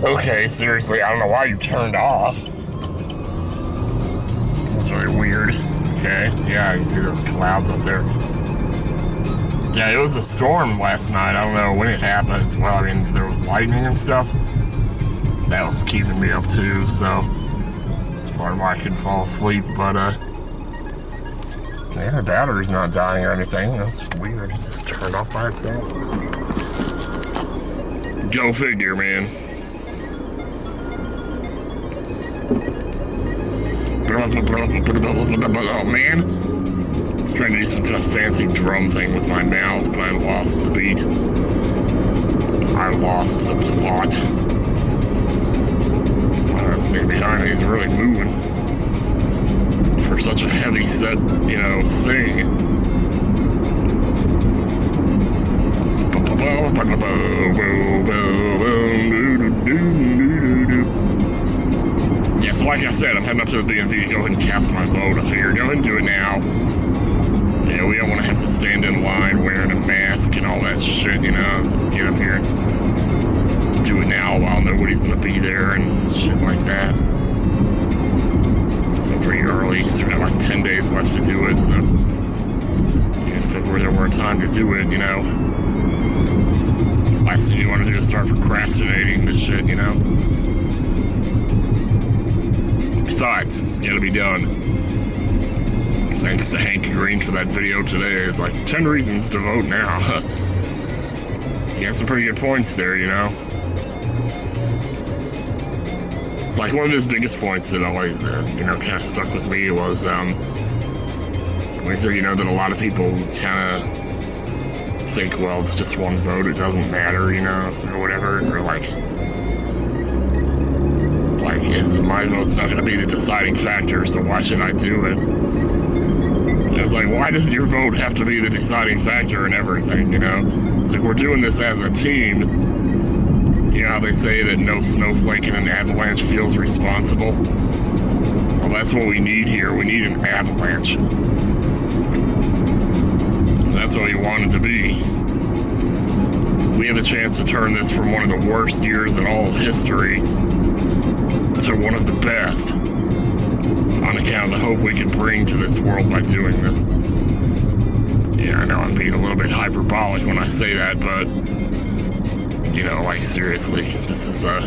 Okay, seriously, I don't know why you turned off. That's really weird. Okay, yeah, you see those clouds up there. Yeah, it was a storm last night. I don't know when it happened. Well, I mean, there was lightning and stuff. That was keeping me up too, so that's part of why I couldn't fall asleep. But, yeah, the battery's not dying or anything. That's weird. It just turned off by itself. Go figure, man. Oh, man. I was trying to do some kind of fancy drum thing with my mouth, but I lost the beat. I lost the plot. Wow, this thing behind me is really moving. For such a heavy set, thing. Yeah, so like I said, I'm heading up to the B&V to go ahead and cast my vote. I figured go ahead and do it now. Yeah, we don't want to have to stand in line wearing a mask and all that shit, Let's just get up here and do it now while nobody's gonna be there and shit like that. It's still pretty early, so we got like 10 days left to do it, so if it were there were time to do it, last thing you want to do is start procrastinating this shit, Besides, it's gotta be done. Thanks to Hank Green for that video today. It's like 10 reasons to vote now. He had some pretty good points there, Like one of his biggest points that always, kind of stuck with me was when he said, that a lot of people kind of think, well, it's just one vote, it doesn't matter, or whatever, or like my vote's not going to be the deciding factor, so why should I do it? And it's like, why does your vote have to be the deciding factor in everything, It's like, we're doing this as a team. You know how they say that no snowflake in an avalanche feels responsible? Well, that's what we need here. We need an avalanche. That's what we want it to be. We have a chance to turn this from one of the worst years in all of history to one of the best, on account of the hope we can bring to this world by doing this. Yeah, I know I'm being a little bit hyperbolic when I say that, but like seriously, this is our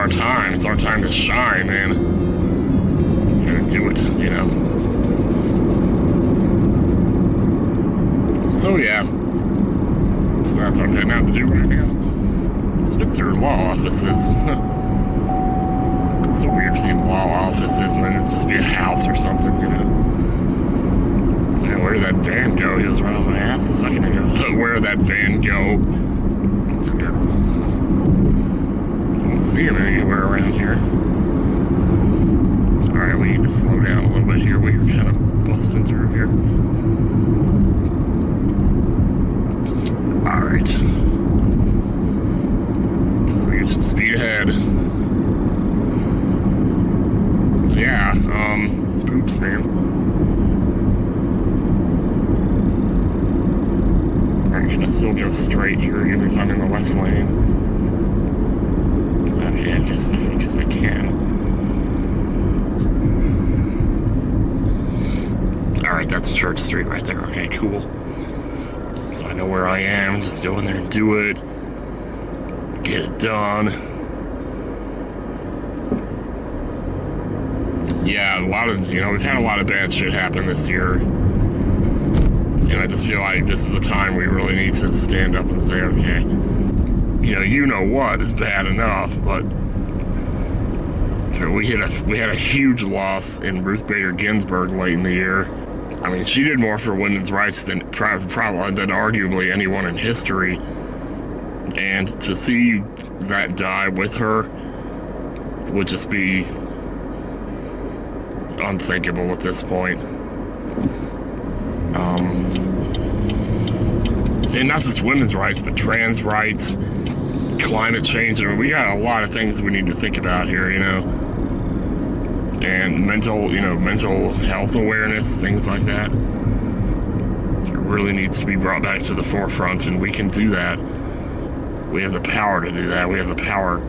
time. It's our time to shine, man. We're gonna do it, So yeah, so that's what I'm heading out to do right now. Spitzer Law Offices. It's so weird to see law offices and then it's just be a house or something, Man, where did that van go? He was right on my ass a second ago. Where did that van go? I don't see him anywhere around here. Alright, we need to slow down a little bit here. We're kind of busting through here. Alright. We can just speed ahead. So yeah, oops, man. I'm gonna still go straight here even if I'm in the left lane. Okay, I guess I can. Alright, that's Church Street right there. Okay, cool. So I know where I am. Just go in there and do it. Get it done. Yeah, we've had a lot of bad shit happen this year. And I just feel like this is a time we really need to stand up and say, okay, what is bad enough, but we had a huge loss in Ruth Bader Ginsburg late in the year. I mean, she did more for women's rights than arguably anyone in history. And to see that die with her would just be unthinkable at this point. And not just women's rights, but trans rights, climate change. I mean, we got a lot of things we need to think about here, and mental health awareness, things like that. It really needs to be brought back to the forefront, and we can do that We have the power to do that. We have the power.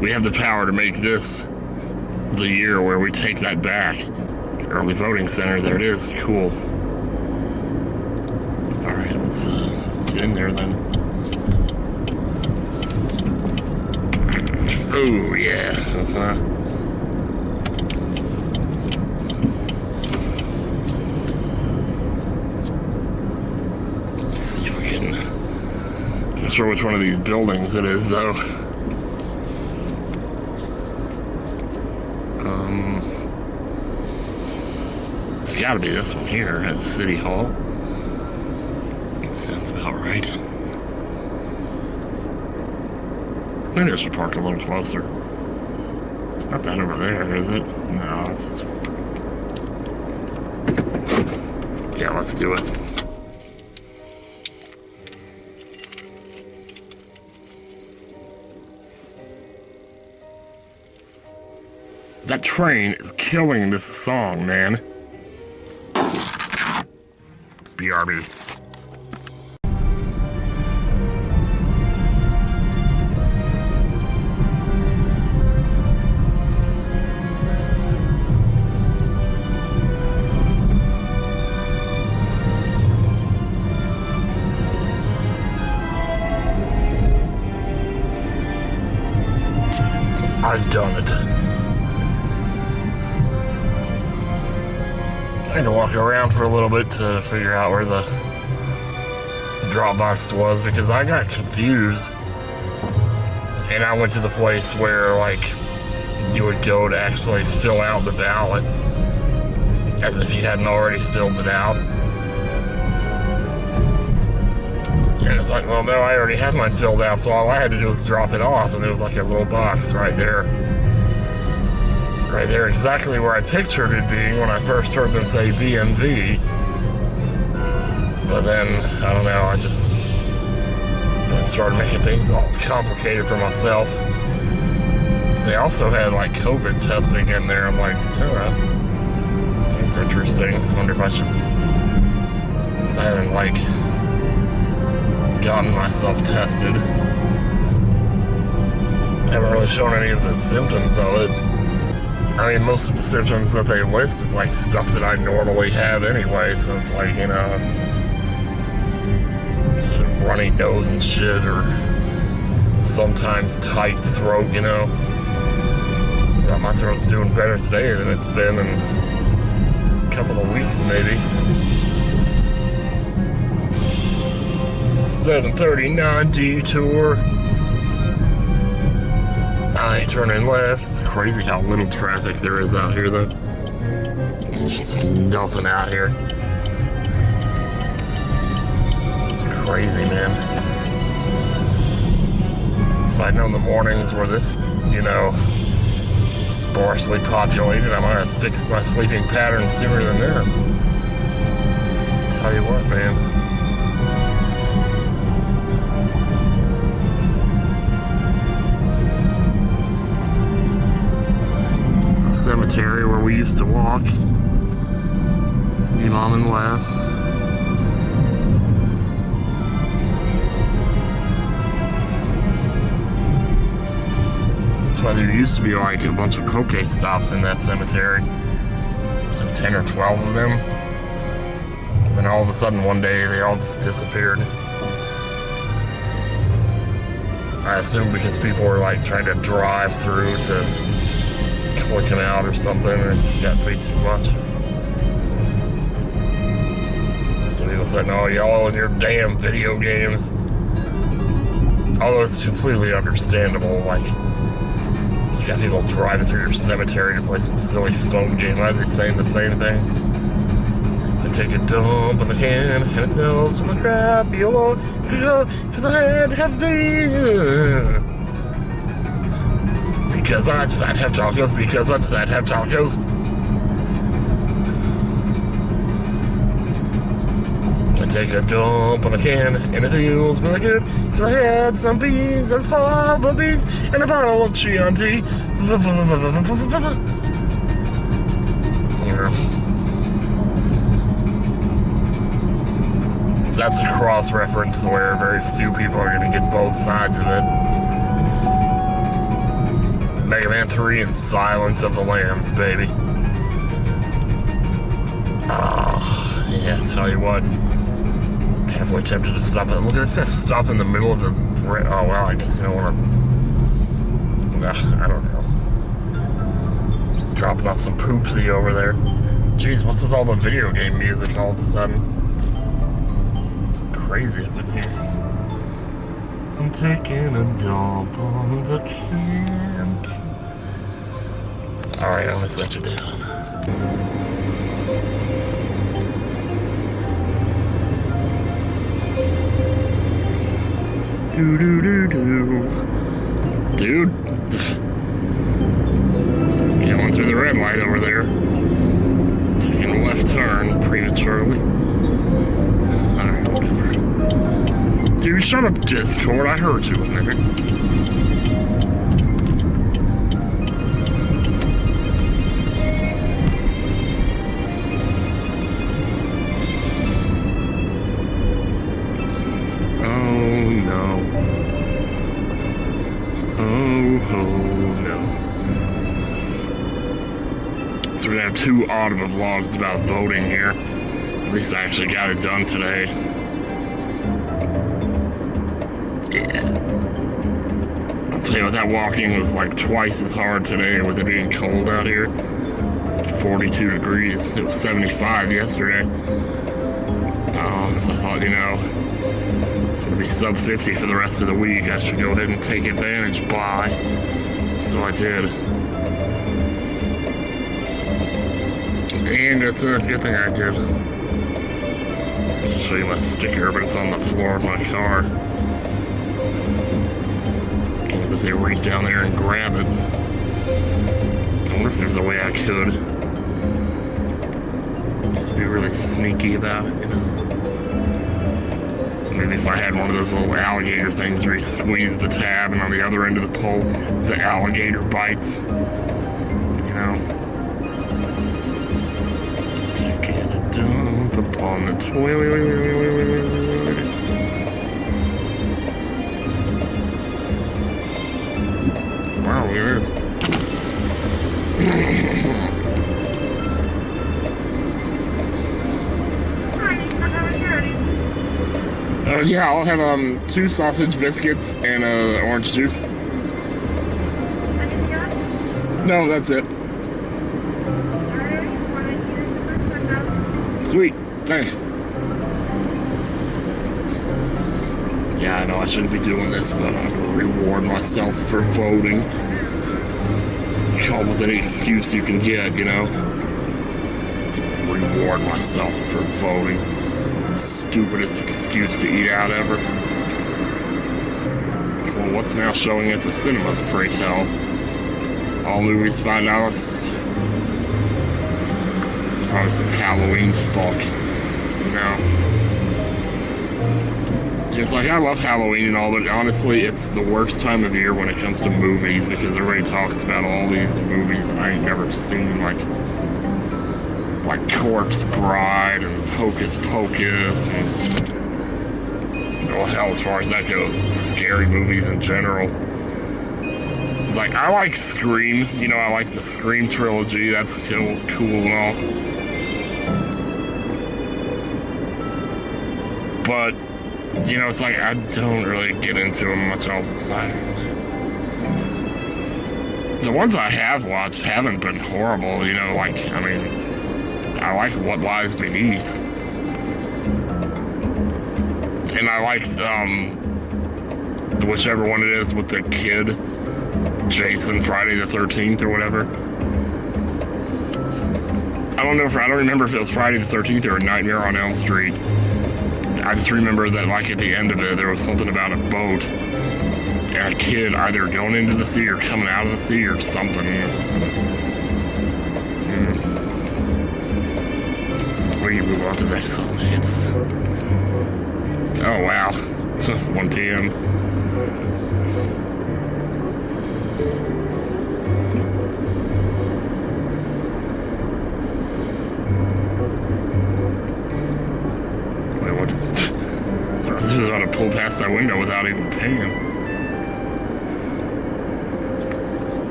We have the power to make this the year where we take that back. Early voting center, there it is. Cool. All right, let's get in there then. Oh yeah. Let's see if we can. I'm not sure which one of these buildings it is though. It's got to be this one here at City Hall. Sounds about right. Maybe I should park a little closer. It's not that over there, is it? No, it's just... Yeah, let's do it. That train is killing this song, man. BRB. I've done it. I had to walk around for a little bit to figure out where the drop box was because I got confused. And I went to the place where, like, you would go to actually fill out the ballot as if you hadn't already filled it out. And it's like, well, no, I already had mine filled out, so all I had to do was drop it off, and there was like a little box right there. Right there, exactly where I pictured it being when I first heard them say BMV. But then, I don't know, I just started making things all complicated for myself. They also had like COVID testing in there. I'm like, oh, that's interesting. I wonder if I should, because I haven't like gotten myself tested. I haven't really shown any of the symptoms of it. I mean, most of the symptoms that they list is like stuff that I normally have anyway, so it's like, you know, runny nose and shit, or sometimes tight throat, you know. But my throat's doing better today than it's been in a couple of weeks, maybe. 739 detour. I ain't turning left. It's crazy how little traffic there is out here, though. It's just nothing out here. It's crazy, man. If I'd known the mornings were this, you know, sparsely populated, I might have fixed my sleeping pattern sooner than this. Tell you what, man. Cemetery where we used to walk. Me, Mom, and Wes. That's why there used to be like a bunch of Poke stops in that cemetery. There's like 10 or 12 of them. And then all of a sudden one day they all just disappeared. I assume because people were like trying to drive through to click them out or something, and it just got way too much. So people said, no, y'all in your damn video games. Although it's completely understandable, like, you got people driving through your cemetery to play some silly phone game. Why are they saying the same thing? I take a dump in the can, and it smells just like crap, you because I had to have the... Because I just had to have tacos, because I just had to have tacos. I take a dump on a can, and it feels really good, because I had some beans and fava beans, and a bottle of Chianti. that's a cross reference where very few people are going to get both sides of it. Mega Man 3 and Silence of the Lambs, baby. Oh, yeah, tell you what. Halfway tempted to stop it. Look at this guy stop in the middle of the... Oh, well, I guess you don't want to... I don't know. Just dropping off some poopsie over there. Jeez, what's with all the video game music all of a sudden? It's crazy up in here. I'm taking a dump on the camp. Alright, I'm gonna set you down. Dude. Going through the red light over there. Taking a left turn prematurely. Alright, whatever. Dude, shut up, Discord. I heard you in there. So we're gonna have 2 Automovote vlogs about voting here. At least I actually got it done today. Yeah. I'll tell you what, that walking was like twice as hard today with it being cold out here. It's 42 degrees. It was 75 yesterday. So I thought, you know, it's gonna be sub 50 for the rest of the week. I should go ahead and take advantage. Bye. So I did. And it's a good thing I did. I'll show you my sticker, but it's on the floor of my car. As if they reach down there and grab it. I wonder if there's a way I could. Just to be really sneaky about it, you know. Maybe if I had one of those little alligator things where you squeeze the tab and on the other end of the pole, the alligator bites. You know? Taking a dump upon the toilet. Wow, look at this. Yeah, I'll have 2 sausage biscuits and orange juice. Anything else? No, that's it. Sweet, thanks. Yeah, I know I shouldn't be doing this, but I'm gonna reward myself for voting. Come up with any excuse you can get, you know? Reward myself for voting. It's the stupidest excuse to eat out ever. Well, what's now showing at the cinemas, pray tell? All movies $5. Probably some Halloween fuck. You know? It's like, I love Halloween and all, but honestly, it's the worst time of year when it comes to movies because everybody talks about all these movies I ain't never seen, like Corpse Bride and Hocus Pocus and, well, hell, as far as that goes, scary movies in general. It's like, I like Scream, you know, I like the Scream trilogy, that's cool and all. But, you know, it's like, I don't really get into them much else aside. The ones I have watched haven't been horrible, you know, like, I mean, I like What Lies Beneath. And I liked, whichever one it is with the kid, Jason, Friday the 13th or whatever. I don't remember if it was Friday the 13th or Nightmare on Elm Street. I just remember that, like, at the end of it, there was something about a boat and a kid either going into the sea or coming out of the sea or something. We can move on to the next song. It's... Oh, wow. It's 1 p.m. Wait, what is it? pull past that window without even paying.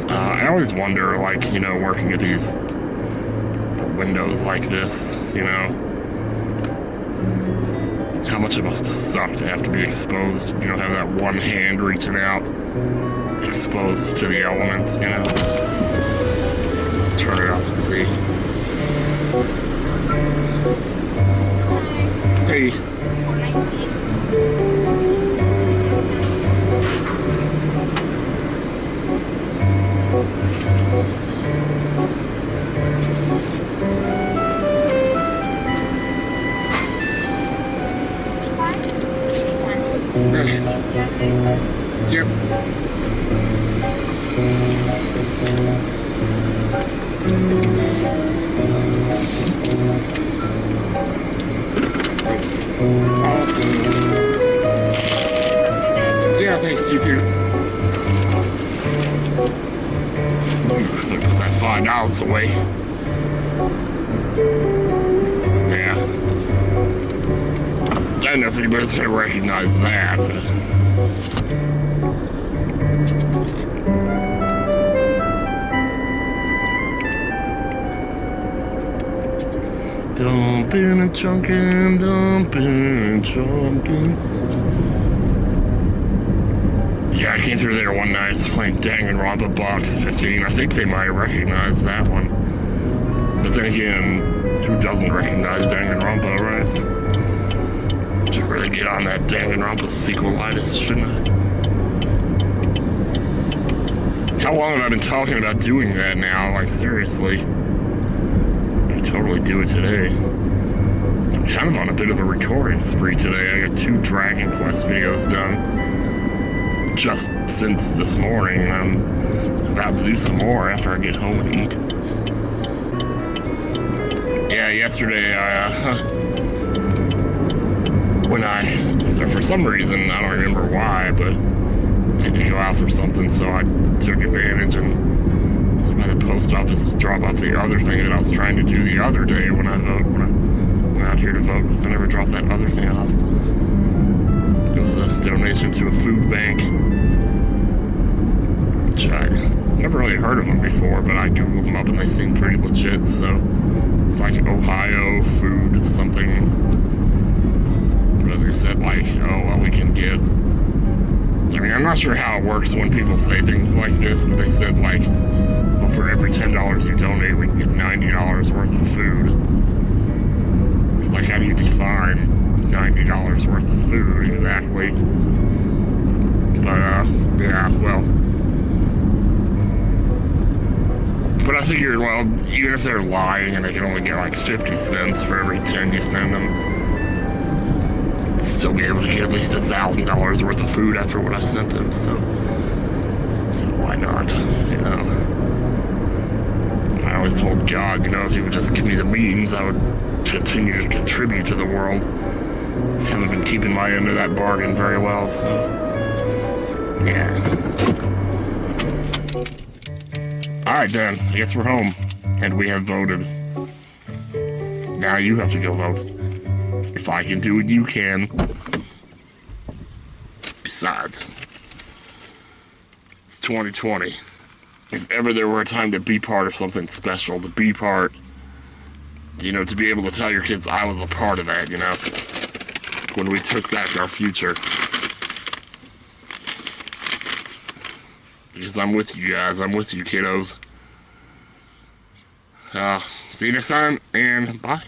I always wonder, like, you know, working at these windows like this, you know, how much it must suck to have to be exposed, you know, have that one hand reaching out, exposed to the elements, you know. Let's turn it up and see. Hey. Nice. Yep. Awesome. Yeah, thanks, you too. Put that $5 away. Yeah. I don't know if anybody's gonna recognize that. Dumping and chunking, dumping and chunking. Yeah, I came through there one night, it's playing Danganronpa Box 15. I think they might recognize that one. But then again, who doesn't recognize Danganronpa, right? Should really get on that Danganronpa sequelitis, shouldn't I? How long have I been talking about doing that now? Like, seriously. I totally do it today. I'm kind of on a bit of a recording spree today. I got 2 Dragon Quest videos done just since this morning. I'm about to do some more after I get home and eat. Yeah, yesterday so for some reason, I don't remember why, but I had to go out for something, so I took advantage and so by the post office to drop off the other thing that I was trying to do the other day when I went out here to vote, because I never dropped that other thing off. It was a donation to a food bank, which I never really heard of them before, but I googled them up and they seemed pretty legit, so it's like Ohio food something. They said like, oh, well, we can get, I mean, I'm not sure how it works when people say things like this, but they said like, well, for every $10 you donate, we can get $90 worth of food. It's like, how do you define $90 worth of food exactly? But, yeah, well. But I figured, well, even if they're lying and they can only get like 50 cents for every 10 you send them, still be able to get at least $1,000 worth of food after what I sent them, so why not, you know? I always told God, you know, if he would just give me the means, I would continue to contribute to the world. I haven't been keeping my end of that bargain very well, so, yeah. Alright then, I guess we're home, and we have voted. Now you have to go vote. If I can do it, you can. Besides, it's 2020. If ever there were a time to be part of something special, to be part, you know, to be able to tell your kids I was a part of that, you know, when we took back our future. Because I'm with you guys, I'm with you kiddos. See you next time, and bye.